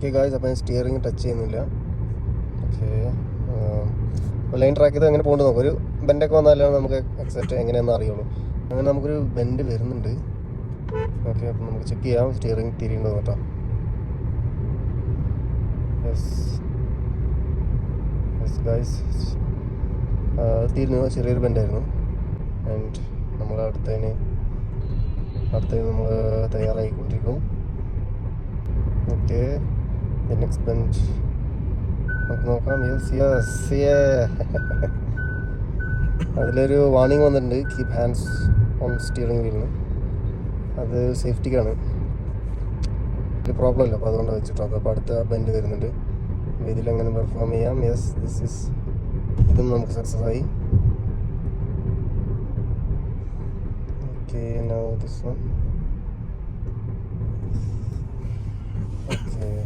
Okay guys, അപ്പം steering touch ചെയ്യുന്നില്ല. Okay, line track ചെയ്ത് എങ്ങനെ പോകേണ്ടത് നോക്കാം. ഒരു ബെൻഡൊക്കെ വന്നാലാണ് നമുക്ക് എക്സാക്റ്റ് എങ്ങനെയാണെന്ന് അറിയുള്ളൂ. അങ്ങനെ നമുക്കൊരു ബെൻഡ് വരുന്നുണ്ട്. ഓക്കെ, അപ്പം നമുക്ക് ചെക്ക് ചെയ്യാം സ്റ്റിയറിംഗ് തിരിയുണ്ടോ കേട്ടോ. യെസ് യെസ് ഗായ്സ്, തിരിഞ്ഞു. ചെറിയൊരു ബെൻഡായിരുന്നു. ആൻഡ് നമ്മൾ അടുത്തതിന് നമ്മൾ തയ്യാറായിക്കൊണ്ടിരിക്കും. ഓക്കെ, നെക്സ്റ്റ് ബെഞ്ച് നമുക്ക് നോക്കാം. അതിലൊരു വാർണിംഗ് വന്നിട്ടുണ്ട്, കീപ് ഹാൻഡ്സ് ഓൺ സ്റ്റിയറിംഗ് വീലിന്. അത് സേഫ്റ്റിക്കാണ്, ഒരു പ്രോബ്ലം ഇല്ല. അപ്പോൾ അതുകൊണ്ട് വെച്ചിട്ടോ. അപ്പോൾ അടുത്ത ബെൻഡ് വരുന്നുണ്ട്, ഇതിലെങ്ങനെ പെർഫോം ചെയ്യാം. ഇതും നമുക്ക് സക്സസ് ആയി. Okay, now this one. Okay.